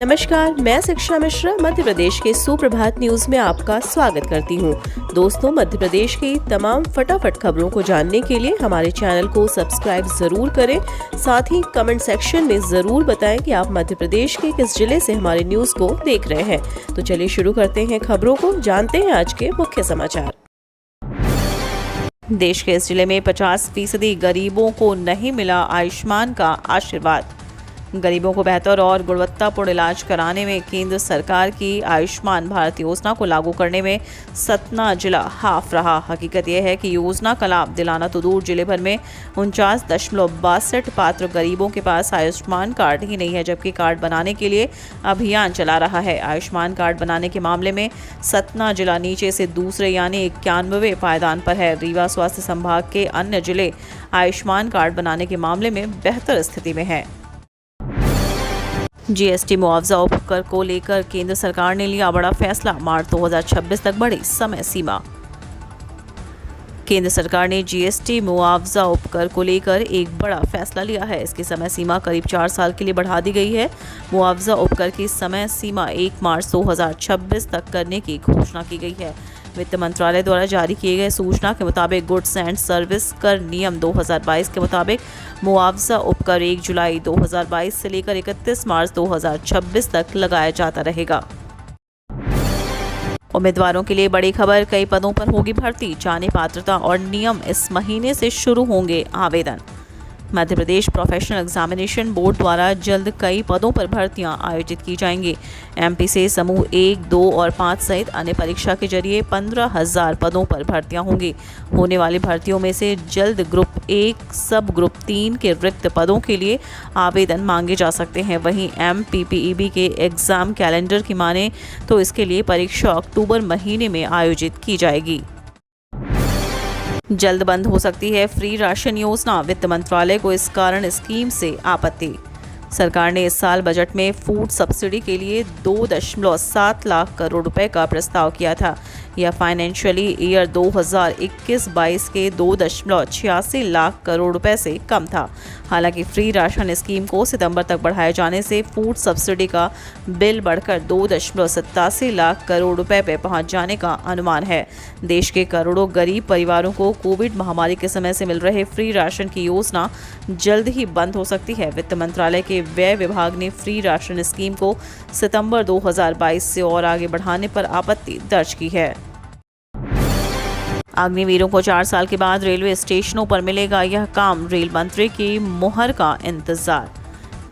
नमस्कार, मैं शिक्षा मिश्रा मध्य प्रदेश के सुप्रभात न्यूज में आपका स्वागत करती हूँ। दोस्तों, मध्य प्रदेश की तमाम फटाफट खबरों को जानने के लिए हमारे चैनल को सब्सक्राइब जरूर करें। साथ ही कमेंट सेक्शन में जरूर बताएं कि आप मध्य प्रदेश के किस जिले से हमारे न्यूज को देख रहे हैं। तो चलिए शुरू करते हैं खबरों को, जानते हैं आज के मुख्य समाचार। देश के इस जिले में 50% गरीबों को नहीं मिला आयुष्मान का आशीर्वाद। गरीबों को बेहतर और गुणवत्तापूर्ण इलाज कराने में केंद्र सरकार की आयुष्मान भारत योजना को लागू करने में सतना जिला हाफ रहा। हकीकत यह है कि योजना का लाभ दिलाना तो दूर, जिले भर में 49.62 पात्र गरीबों के पास आयुष्मान कार्ड ही नहीं है, जबकि कार्ड बनाने के लिए अभियान चला रहा है। आयुष्मान कार्ड बनाने के मामले में सतना जिला नीचे से दूसरे यानी 91वें पायदान पर है। रीवा स्वास्थ्य संभाग के अन्य जिले आयुष्मान कार्ड बनाने के मामले में बेहतर स्थिति में है। जीएसटी मुआवजा उपकर को लेकर केंद्र सरकार ने लिया बड़ा फैसला, मार्च 2026 तक बढ़ी समय सीमा। केंद्र सरकार ने जीएसटी मुआवजा उपकर को लेकर एक बड़ा फैसला लिया है। इसकी समय सीमा करीब 4 साल के लिए बढ़ा दी गई है। मुआवजा उपकर की समय सीमा 1 मार्च 2026 तक करने की घोषणा की गई है। वित्त मंत्रालय द्वारा जारी किए गए सूचना के मुताबिक गुड्स एंड सर्विस कर नियम 2022 के मुताबिक मुआवजा उपकर 1 जुलाई 2022 से लेकर 31 मार्च 2026 तक लगाया जाता रहेगा। उम्मीदवारों के लिए बड़ी खबर, कई पदों पर होगी भर्ती, जाने पात्रता और नियम, इस महीने से शुरू होंगे आवेदन। Madhya Pradesh professional examination board द्वारा जल्द कई पदों पर भर्तियां आयोजित की जाएंगी। एमपी से समूह 1, 2 और 5 सहित अन्य परीक्षा के जरिए 15,000 पदों पर भर्तियां होंगी। होने वाली भर्तियों में से जल्द ग्रुप 1, सब ग्रुप 3 के रिक्त पदों के लिए आवेदन मांगे जा सकते हैं। वहीं MPPEB के एग्जाम कैलेंडर की माने तो इसके लिए परीक्षा अक्टूबर महीने में आयोजित की जाएगी। जल्द बंद हो सकती है फ्री राशन योजना, वित्त मंत्रालय को इस कारण स्कीम से आपत्ति। सरकार ने इस साल बजट में फूड सब्सिडी के लिए 2.7 लाख करोड़ रुपए का प्रस्ताव किया था। यह फाइनेंशियली ईयर 2021-22 के 2.86 लाख करोड़ रुपए से कम था। हालांकि फ्री राशन स्कीम को सितंबर तक बढ़ाए जाने से फूड सब्सिडी का बिल बढ़कर 2.87 लाख करोड़ रुपए पर पहुंच जाने का अनुमान है। देश के करोड़ों गरीब परिवारों को कोविड महामारी के समय से मिल रहे फ्री राशन की योजना जल्द ही बंद हो सकती है। वित्त मंत्रालय के व्यय विभाग ने फ्री राशन स्कीम को सितंबर 2022 से और आगे बढ़ाने पर आपत्ति दर्ज की है। अग्निवीरों को 4 साल के बाद रेलवे स्टेशनों पर मिलेगा यह काम, रेल मंत्री की मुहर का इंतजार।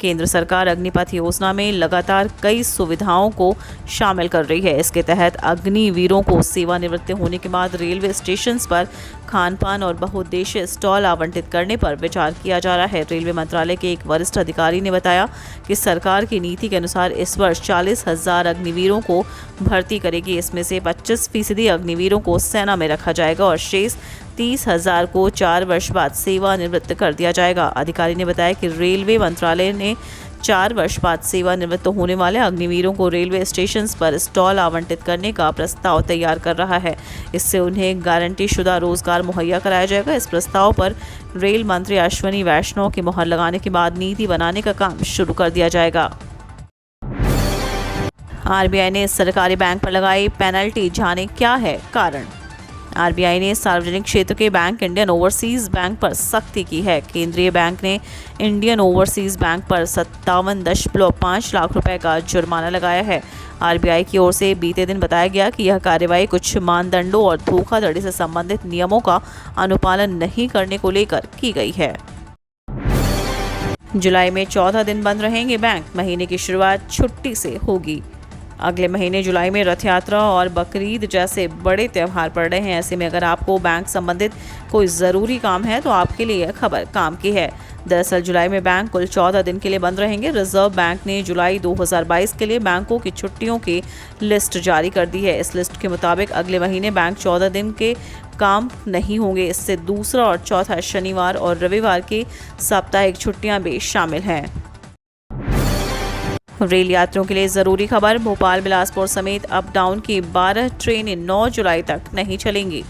केंद्र सरकार अग्निपथ योजना में लगातार कई सुविधाओं को शामिल कर रही है। इसके तहत अग्निवीरों को सेवानिवृत्त होने के बाद रेलवे स्टेशन पर खान पान और बहुउद्देशीय स्टॉल आवंटित करने पर विचार किया जा रहा है। रेलवे मंत्रालय के एक वरिष्ठ अधिकारी ने बताया कि सरकार की नीति के अनुसार इस वर्ष 40,000 अग्निवीरों को भर्ती करेगी। इसमें से 25% अग्निवीरों को सेना में रखा जाएगा और शेष 30,000 को 4 वर्ष बाद सेवानिवृत्त कर दिया जाएगा। अधिकारी ने बताया कि रेलवे मंत्रालय ने 4 वर्ष बाद सेवानिवृत्त होने वाले अग्निवीरों को रेलवे स्टेशन पर स्टॉल आवंटित करने का प्रस्ताव तैयार कर रहा है। इससे उन्हें गारंटी शुदा रोजगार मुहैया कराया जाएगा। इस प्रस्ताव पर रेल मंत्री अश्विनी वैष्णव की मुहर लगाने के बाद नीति बनाने का काम शुरू कर दिया जाएगा। आरबीआई ने सरकारी बैंक पर लगाई पेनल्टी, जाने क्या है कारण। आरबीआई ने सार्वजनिक क्षेत्र के बैंक इंडियन ओवरसीज बैंक पर सख्ती की है। केंद्रीय बैंक ने इंडियन ओवरसीज बैंक पर 57.5 लाख रुपए का जुर्माना लगाया है। आरबीआई की ओर से बीते दिन बताया गया कि यह कार्रवाई कुछ मानदंडों और धोखाधड़ी से संबंधित नियमों का अनुपालन नहीं करने को लेकर की गई है। जुलाई में 14 दिन बंद रहेंगे बैंक, महीने की शुरुआत छुट्टी से होगी। अगले महीने जुलाई में रथ यात्रा और बकरीद जैसे बड़े त्यौहार पड़ रहे हैं। ऐसे में अगर आपको बैंक संबंधित कोई ज़रूरी काम है तो आपके लिए यह खबर काम की है। दरअसल जुलाई में बैंक कुल 14 दिन के लिए बंद रहेंगे। रिजर्व बैंक ने जुलाई 2022 के लिए बैंकों की छुट्टियों की लिस्ट जारी कर दी है। इस लिस्ट के मुताबिक अगले महीने बैंक 14 दिन के काम नहीं होंगे। इससे दूसरा और चौथा शनिवार और रविवार की साप्ताहिक छुट्टियां भी शामिल हैं। रेल यात्रियों के लिए जरूरी खबर, भोपाल बिलासपुर समेत अप डाउन की 12 ट्रेनें 9 जुलाई तक नहीं चलेंगी।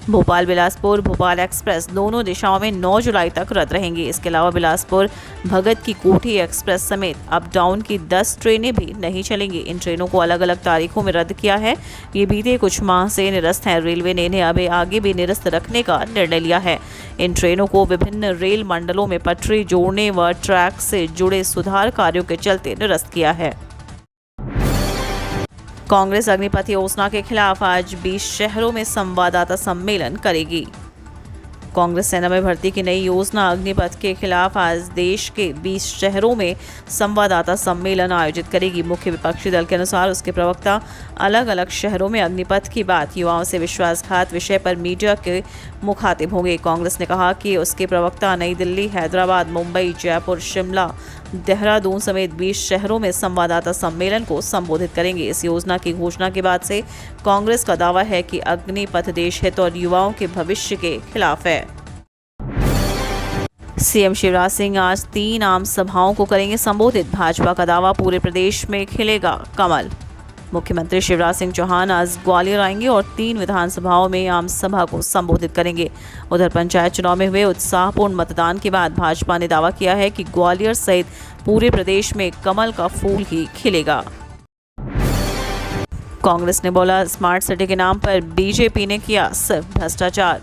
भोपाल बिलासपुर भोपाल एक्सप्रेस दोनों दिशाओं में 9 जुलाई तक रद्द रहेंगी। इसके अलावा बिलासपुर भगत की कोठी एक्सप्रेस समेत अप डाउन की 10 ट्रेनें भी नहीं चलेंगी। इन ट्रेनों को अलग अलग तारीखों में रद्द किया है। ये बीते कुछ माह से निरस्त हैं। रेलवे ने इन्हें अब आगे भी निरस्त रखने का निर्णय लिया है। इन ट्रेनों को विभिन्न रेल मंडलों में पटरी जोड़ने व ट्रैक से जुड़े सुधार कार्यों के चलते निरस्त किया है। कांग्रेस अग्निपथ योजना के खिलाफ आज 20 शहरों में संवाददाता सम्मेलन करेगी। कांग्रेस सेना में भर्ती की नई योजना अग्निपथ के खिलाफ आज देश के 20 शहरों में संवाददाता सम्मेलन आयोजित करेगी। मुख्य विपक्षी दल के अनुसार उसके प्रवक्ता अलग अलग शहरों में अग्निपथ की बात युवाओं से विश्वासघात विषय पर मीडिया के मुखातिब होंगे। कांग्रेस ने कहा कि उसके प्रवक्ता नई दिल्ली, हैदराबाद, मुंबई, जयपुर, शिमला, देहरादून समेत 20 शहरों में संवाददाता सम्मेलन को संबोधित करेंगे। इस योजना की घोषणा के बाद से कांग्रेस का दावा है कि अग्निपथ देश हित और युवाओं के भविष्य के खिलाफ है। सीएम शिवराज सिंह आज 3 आम सभाओं को करेंगे संबोधित। भाजपा का दावा, पूरे प्रदेश में खिलेगा कमल। मुख्यमंत्री शिवराज सिंह चौहान आज ग्वालियर आएंगे और 3 विधानसभाओं में आम सभा को संबोधित करेंगे। उधर पंचायत चुनाव में हुए उत्साहपूर्ण मतदान के बाद भाजपा ने दावा किया है कि ग्वालियर सहित पूरे प्रदेश में कमल का फूल ही खिलेगा। कांग्रेस ने बोला, स्मार्ट सिटी के नाम पर बीजेपी ने किया सिर्फ भ्रष्टाचार।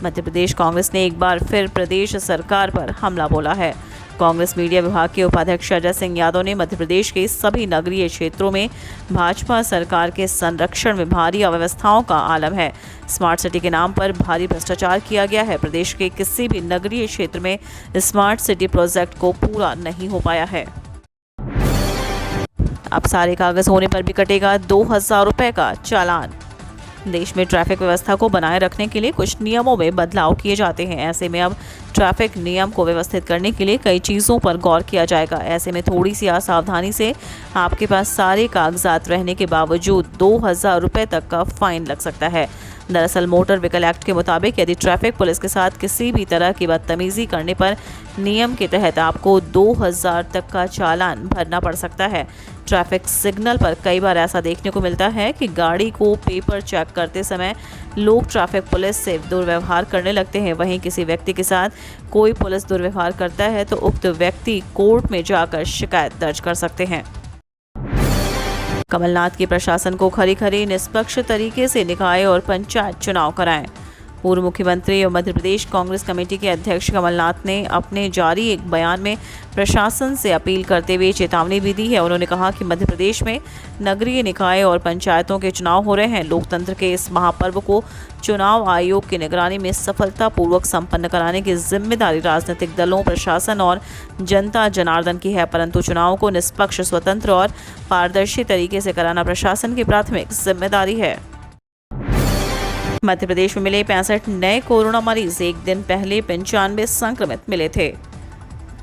मध्य प्रदेश कांग्रेस ने एक बार फिर प्रदेश सरकार पर हमला बोला है। कांग्रेस मीडिया विभाग के उपाध्यक्ष अजय सिंह यादव ने मध्य प्रदेश के सभी नगरीय क्षेत्रों में भाजपा सरकार के संरक्षण में भारी अव्यवस्थाओं का आलम है। स्मार्ट सिटी के नाम पर भारी भ्रष्टाचार किया गया है। प्रदेश के किसी भी नगरीय क्षेत्र में स्मार्ट सिटी प्रोजेक्ट को पूरा नहीं हो पाया है। अब सारे कागज होने पर भी कटेगा 2000 रुपये का चालान। देश में ट्रैफिक व्यवस्था को बनाए रखने के लिए कुछ नियमों में बदलाव किए जाते हैं। ऐसे में अब ट्रैफिक नियम को व्यवस्थित करने के लिए कई चीज़ों पर गौर किया जाएगा। ऐसे में थोड़ी सी असावधानी से आपके पास सारे कागजात रहने के बावजूद 2000 रुपये तक का फाइन लग सकता है। दरअसल मोटर व्हीकल एक्ट के मुताबिक यदि ट्रैफिक पुलिस के साथ किसी भी तरह की बदतमीजी करने पर नियम के तहत आपको 2000 तक का चालान भरना पड़ सकता है। ट्रैफिक सिग्नल पर कई बार ऐसा देखने को मिलता है कि गाड़ी को पेपर चेक करते समय लोग ट्रैफिक पुलिस से दुर्व्यवहार करने लगते हैं। वहीं किसी व्यक्ति के साथ कोई पुलिस दुर्व्यवहार करता है तो उक्त व्यक्ति कोर्ट में जाकर शिकायत दर्ज कर सकते हैं। कमलनाथ के प्रशासन को खरी निष्पक्ष तरीके से निकाय और पंचायत चुनाव कराएं। पूर्व मुख्यमंत्री और मध्य प्रदेश कांग्रेस कमेटी के अध्यक्ष कमलनाथ ने अपने जारी एक बयान में प्रशासन से अपील करते हुए चेतावनी भी दी है। उन्होंने कहा कि मध्य प्रदेश में नगरीय निकाय और पंचायतों के चुनाव हो रहे हैं। लोकतंत्र के इस महापर्व को चुनाव आयोग की निगरानी में सफलतापूर्वक संपन्न कराने की जिम्मेदारी राजनीतिक दलों, प्रशासन और जनता जनार्दन की है, परंतु चुनाव को निष्पक्ष, स्वतंत्र और पारदर्शी तरीके से कराना प्रशासन की प्राथमिक जिम्मेदारी है। मध्य प्रदेश में मिले 65 नए कोरोना मरीज। एक दिन पहले 95 संक्रमित मिले थे।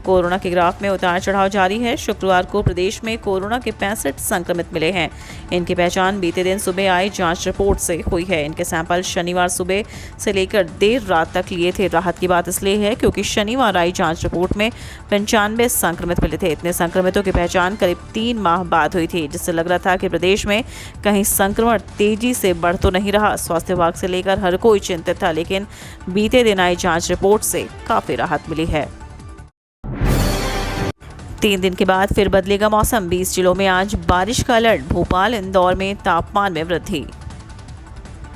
कोरोना के ग्राफ में उतार चढ़ाव जारी है। शुक्रवार को प्रदेश में कोरोना के 65 संक्रमित मिले हैं। इनकी पहचान बीते दिन सुबह आई जांच रिपोर्ट से हुई है। इनके सैंपल शनिवार सुबह से लेकर देर रात तक लिए थे। राहत की बात इसलिए है क्योंकि शनिवार आई जांच रिपोर्ट में 95 संक्रमित मिले थे। इतने संक्रमितों की पहचान करीब 3 माह बाद हुई थी, जिससे लग रहा था कि प्रदेश में कहीं संक्रमण तेजी से बढ़ तो नहीं रहा। स्वास्थ्य विभाग से लेकर हर कोई चिंतित था, लेकिन बीते दिन आई जांच रिपोर्ट से काफ़ी राहत मिली है। 3 दिन के बाद फिर बदलेगा मौसम। 20 जिलों में आज बारिश का अलर्ट। भोपाल, इंदौर में तापमान में वृद्धि।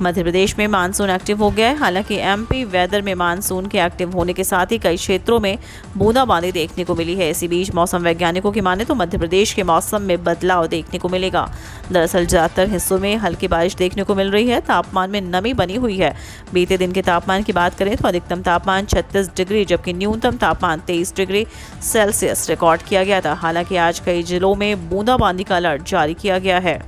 मध्य प्रदेश में मानसून एक्टिव हो गया है। हालांकि एमपी वेदर में मानसून के एक्टिव होने के साथ ही कई क्षेत्रों में बूंदाबांदी देखने को मिली है। इसी बीच मौसम वैज्ञानिकों की माने तो मध्य प्रदेश के मौसम में बदलाव देखने को मिलेगा। दरअसल ज़्यादातर हिस्सों में हल्की बारिश देखने को मिल रही है। तापमान में नमी बनी हुई है। बीते दिन के तापमान की बात करें तो अधिकतम तापमान 36 डिग्री जबकि न्यूनतम तापमान 23 डिग्री सेल्सियस रिकॉर्ड किया गया था। हालांकि आज कई जिलों में बूंदाबांदी का अलर्ट जारी किया गया है।